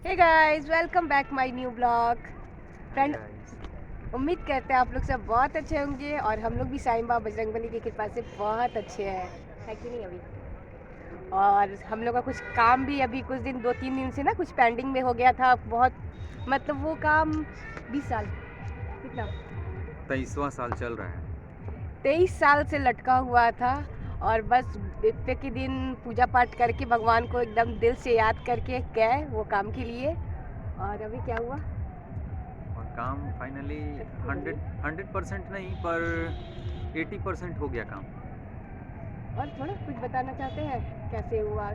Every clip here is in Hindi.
Hey guys, welcome back my new blog. Hi friend, guys. उम्मीद करते हैं आप लोग सब बहुत अच्छे होंगे और हम लोग भी साईं बाबा बजरंगबली की कृपा से बहुत अच्छे हैं, है कि नहीं अभी। और हम लोग का कुछ काम भी अभी कुछ दिन 2-3 दिन से ना कुछ पेंडिंग में हो गया था बहुत। मतलब वो काम 20 साल कितना 23वां साल चल रहा है। 23 साल से लटका हुआ था। और बस इतने के दिन पूजा पाठ करके भगवान को एकदम दिल से याद करके गए वो काम के लिए। और अभी क्या हुआ? और काम फाइनली कैसे बोलिए? 100% नहीं पर 80% हो गया काम। और थोड़ा कुछ बताना चाहते हैं कैसे हुआ?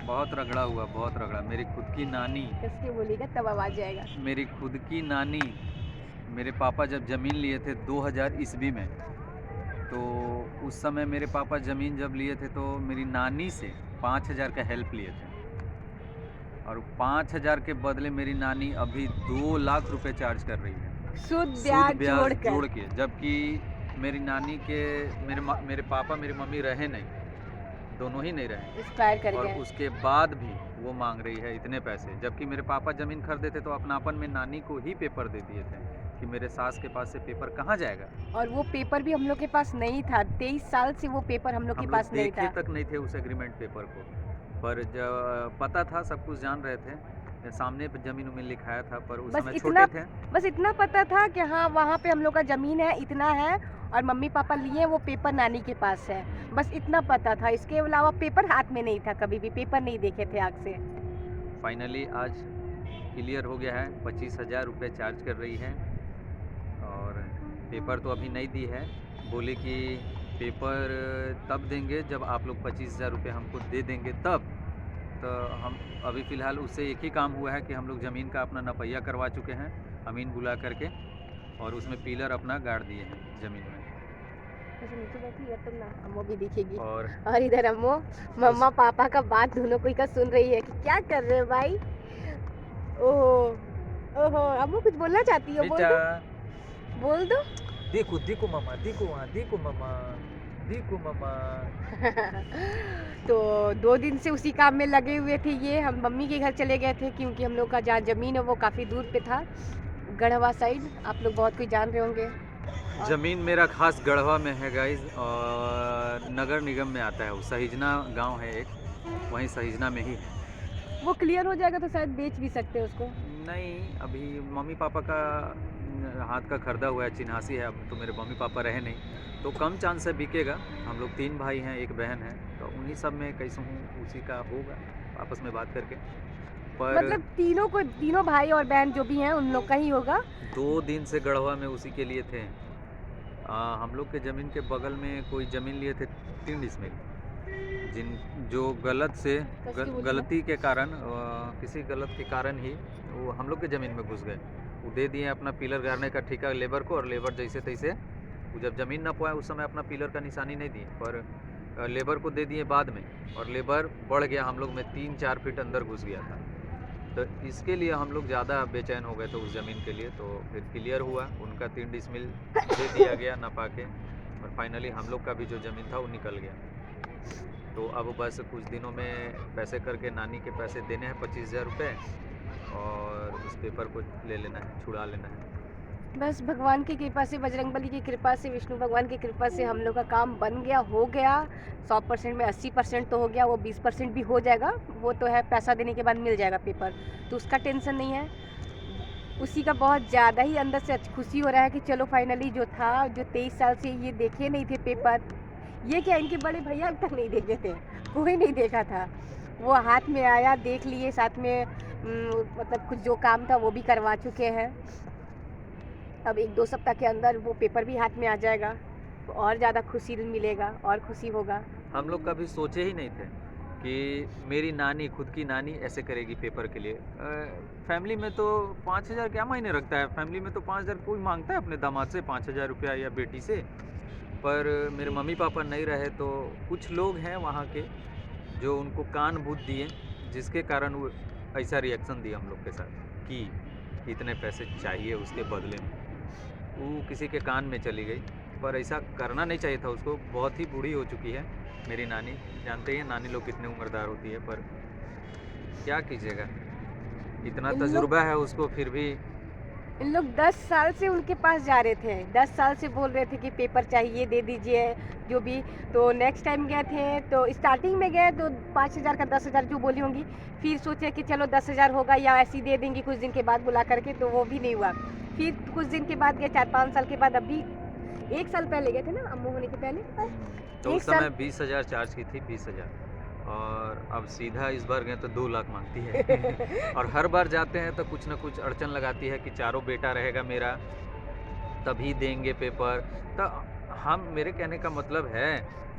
बहुत रगड़ा हुआ, बहुत रगड़ा। कस के बोलिएगा तब आवाज आएगा। मेरी खुद की नानी, मेरे पापा जब ज़मीन लिए थे 2000 ईस्वी में, तो उस समय मेरे पापा ज़मीन जब लिए थे तो मेरी नानी से 5000 का हेल्प लिए थे। और 5000 के बदले मेरी नानी अभी 2 लाख रुपए चार्ज कर रही है, शुद्ध सूद ब्याज ब्याज जोड़कर। जोड़ के। जबकि मेरी नानी के मेरे पापा मेरी मम्मी रहे नहीं, दोनों ही नहीं रहे। एक्सपायर कर और गए। उसके बाद भी वो मांग रही है इतने पैसे, जबकि मेरे पापा ज़मीन खरीदे थे तो अपनापन में नानी को ही पेपर दे दिए थे कि मेरे सास के पास से पेपर कहाँ जाएगा। और वो पेपर भी हम लोग के पास नहीं था, 23 साल से वो पेपर हम लोग के हम लोग पास नहीं देखे था। तक नहीं थे उस एग्रीमेंट पेपर को। पर जब पता था, सब कुछ जान रहे थे, सामने पे ज़मीन उमीन लिखाया था, पर उस बस समय इतना छोटे थे। बस इतना पता था कि हाँ वहाँ पे हम लोग का ज़मीन है, इतना है। और मम्मी पापा लिए वो पेपर नानी के पास है। बस इतना पता था, इसके अलावा पेपर हाथ में नहीं था, कभी भी पेपर नहीं देखे थे आग से। फाइनली आज क्लियर हो गया है, 25,000 रुपये चार्ज कर रही है। और पेपर तो अभी नहीं दी है, बोले कि पेपर तब देंगे जब आप लोग 25,000 रुपये हमको दे देंगे तब। तो हम अभी फ़िलहाल उससे एक ही काम हुआ है कि हम लोग ज़मीन का अपना नपैया करवा चुके हैं, अमीन बुला करके, और उसमें पिलर अपना गाड़ दिए हैं ज़मीन में। ऐसे नीचे बैठी है तुम ना, अम्मू भी दिखेगी। और और इधर अम्मू उस मम्मा पापा का बात दोनों कोई का सुन रही है कि क्या कर रहे हो भाई। ओहो, ओहो, अम्मू कुछ बोलना चाहती हो? बोल बेटा, दो, बोल दो। देखो देखो मामा, देखो वहाँ, देखो मामा, देखो मामा। तो 2 दिन से उसी काम में लगे हुए थे। ये हम मम्मी के घर चले गए थे क्योंकि हम लोग का जहाँ ज़मीन है वो काफ़ी दूर पे था, गढ़वा साइड। आप लोग बहुत कुछ जान रहे होंगे। और ज़मीन मेरा खास गढ़वा में है गाइज, और नगर निगम में आता है। वो सहिजना गांव है एक, वहीं सहिजना में ही है। वो क्लियर हो जाएगा तो शायद बेच भी सकते हैं उसको। नहीं, अभी मम्मी पापा का हाथ का खरीदा हुआ है, चिन्हासी है। अब तो मेरे मम्मी पापा रहे नहीं, तो कम चांस है बिकेगा। हम लोग 3 भाई हैं, एक बहन है, तो उन्हीं सब में कैसे हूँ उसी का होगा, आपस में बात करके। पर मतलब तीनों भाई और बहन जो भी हैं उन लोग का ही होगा। 2 दिन से गढ़वा में उसी के लिए थे। हम लोग के ज़मीन के बगल में कोई ज़मीन लिए थे 3 डिसमिल, जिन जो गलत से कसके बोलिए। गलती के कारण, किसी गलत के कारण ही वो हम लोग के ज़मीन में घुस गए। वो दे दिए अपना पिलर गाड़ने का ठेका लेबर को, और लेबर जैसे तैसे वो जब ज़मीन ना पाए उस समय अपना पिलर का निशानी नहीं दिए, पर लेबर को दे दिए बाद में। और लेबर बढ़ गया, हम लोग में 3-4 फीट अंदर घुस गया था। तो इसके लिए हम लोग ज़्यादा बेचैन हो गए थे उस ज़मीन के लिए। तो फिर क्लियर हुआ, उनका 3 डिसमिल दे दिया गया नपा के, और फाइनली हम लोग का भी जो ज़मीन था वो निकल गया। तो अब बस कुछ दिनों में पैसे करके नानी के पैसे देने हैं, 25,000 रुपये, और उस पेपर को ले लेना है, छुड़ा लेना है। बस भगवान की कृपा से, बजरंगबली की कृपा से, विष्णु भगवान की कृपा से हम लोग का काम बन गया, हो गया। 100% में 80% तो हो गया, वो 20% भी हो जाएगा। वो तो है, पैसा देने के बाद मिल जाएगा पेपर, तो उसका टेंशन नहीं है। उसी का बहुत ज़्यादा ही अंदर से खुशी हो रहा है कि चलो फाइनली जो था, जो 23 साल से ये देखे नहीं थे पेपर, ये क्या इनके बड़े भैया अब तक नहीं देखे थे, कोई नहीं देखा था। वो हाथ में आया, देख लिए, साथ में मतलब कुछ जो काम था वो भी करवा चुके हैं। अब 1-2 सप्ताह के अंदर वो पेपर भी हाथ में आ जाएगा, तो और ज़्यादा खुशी मिलेगा और खुशी होगा। हम लोग कभी सोचे ही नहीं थे कि मेरी नानी, खुद की नानी ऐसे करेगी पेपर के लिए। फैमिली में तो 5,000 क्या मायने रखता है, फैमिली में तो 5,000 कोई मांगता है अपने दामाद से, 5,000 रुपया या बेटी से। पर मेरे मम्मी पापा नहीं रहे, तो कुछ लोग हैं वहाँ के जो उनको कान भूत दिए, जिसके कारण वो ऐसा रिएक्शन दिया हम लोग के साथ कि इतने पैसे चाहिए उसके बदले में। वो किसी के कान में चली गई, पर ऐसा करना नहीं चाहिए था उसको। बहुत ही बूढ़ी हो चुकी है मेरी नानी, जानते ही हैं नानी लोग कितने उम्रदार होती है, पर क्या कीजिएगा। इतना इन लोग तजुर्बा है उसको, फिर भी इन लोग 10 साल से उनके पास जा रहे थे, 10 साल से बोल रहे थे कि पेपर चाहिए, दे दीजिए जो भी। तो नेक्स्ट टाइम गए थे तो स्टार्टिंग में गए तो 5,000 का 10,000 जो बोली होंगी, फिर सोचे कि चलो 10,000 होगा या ऐसे ही दे देंगी कुछ दिन के बाद बुला करके, तो वो भी नहीं हुआ। फिर कुछ दिन के बाद गए, 4-5 साल के बाद, अभी 1 साल पहले गए थे ना अम्मू होने के पहले, तो 1 उस साल। समय 20,000 चार्ज की थी, 20,000, और अब सीधा इस बार गए तो 2 लाख मांगती है। और हर बार जाते हैं तो कुछ ना कुछ अड़चन लगाती है कि चारों बेटा रहेगा मेरा तभी देंगे पेपर। तो हम, मेरे कहने का मतलब है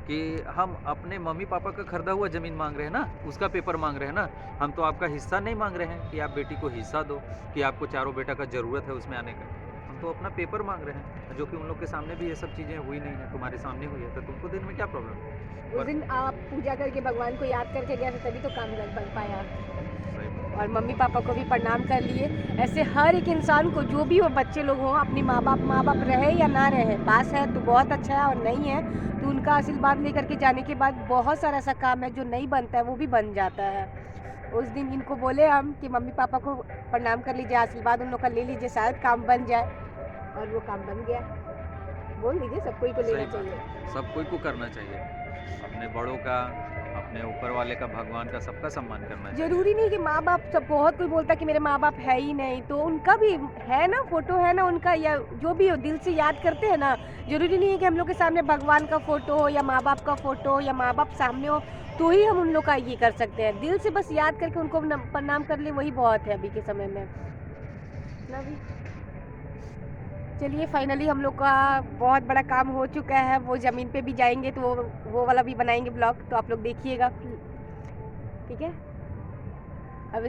कि हम अपने मम्मी पापा का खरीदा हुआ ज़मीन मांग रहे हैं ना, उसका पेपर मांग रहे हैं ना। हम तो आपका हिस्सा नहीं मांग रहे हैं कि आप बेटी को हिस्सा दो, कि आपको चारों बेटा का ज़रूरत है उसमें आने का। हम तो अपना पेपर मांग रहे हैं, जो कि उन लोग के सामने भी ये सब चीज़ें हुई नहीं है, तुम्हारे सामने हुई है, तो तुमको देने में क्या प्रॉब्लम है? उस पर दिन आप पूजा करके भगवान को याद करके गए थे, तभी तो काम बन पाया। सही बात। और मम्मी पापा को भी प्रणाम कर लिए। ऐसे हर एक इंसान को, जो भी वो बच्चे लोग हों, अपनी माँ बाप रहे या ना रहे, पास है तो बहुत अच्छा है, और नहीं है तो उनका आशीर्वाद लेकर के जाने के बाद बहुत सारा ऐसा काम है जो नहीं बनता है वो भी बन जाता है। उस दिन इनको बोले हम कि मम्मी पापा को प्रणाम कर लीजिए, आशीर्वाद उन लोग का ले लीजिए, शायद काम बन जाए, और वो काम बन गया। बोल दीजिए, सबको ही को लेना सही बात चाहिए। है, सब कोई को करना चाहिए, अपने बड़ों का, अपने ऊपर वाले का, भगवान का, सबका सम्मान करना चाहिए। जरूरी नहीं कि माँ बाप, सब बहुत कोई बोलता है कि मेरे माँ बाप है ही नहीं, तो उनका भी है ना, फोटो है ना उनका, या जो भी हो दिल से याद करते हैं ना। जरूरी नहीं है कि हम लोग के सामने भगवान का फोटो हो या माँ बाप का फोटो हो या माँ बाप सामने हो तो ही हम उन लोग का ये कर सकते हैं। दिल से बस याद करके उनको प्रणाम कर ले, वही बहुत है अभी के समय में ना भी। चलिए, फाइनली हम लोग का बहुत बड़ा काम हो चुका है। वो ज़मीन पे भी जाएंगे तो वो वाला भी बनाएंगे ब्लॉग, तो आप लोग देखिएगा, ठीक है। अब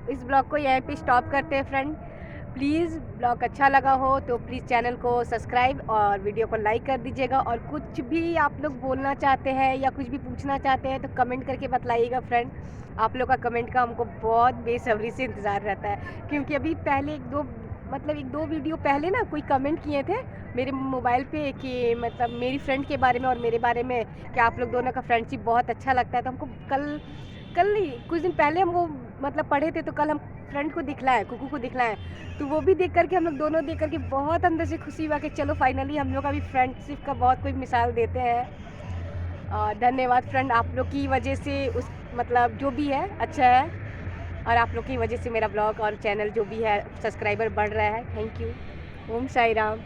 इस ब्लॉग को यहीं पे स्टॉप करते हैं फ्रेंड। प्लीज़ ब्लॉग अच्छा लगा हो तो प्लीज़ चैनल को सब्सक्राइब और वीडियो को लाइक कर दीजिएगा। और कुछ भी आप लोग बोलना चाहते हैं या कुछ भी पूछना चाहते हैं तो कमेंट करके बतलाइएगा फ्रेंड। आप लोग का कमेंट का हमको बहुत बेसब्री से इंतज़ार रहता है, क्योंकि अभी पहले एक दो वीडियो पहले ना कोई कमेंट किए थे मेरे मोबाइल पे कि मतलब मेरी फ्रेंड के बारे में और मेरे बारे में, कि आप लोग दोनों का फ्रेंडशिप बहुत अच्छा लगता है। तो हमको कल नहीं, कुछ दिन पहले हम वो मतलब पढ़े थे, तो कल हम फ्रेंड को दिखलाएं, कुकू को दिखलाएं, तो वो भी देख करके हम लोग दोनों देख करके बहुत अंदर से खुशी हुआ कि चलो फाइनली हम लोग अभी फ्रेंडशिप का बहुत कोई मिसाल देते हैं। और धन्यवाद फ्रेंड, आप लोग की वजह से उस मतलब जो भी है अच्छा है, और आप लोग की वजह से मेरा ब्लॉग और चैनल जो भी है सब्सक्राइबर बढ़ रहा है। Thank you. ओम साई राम।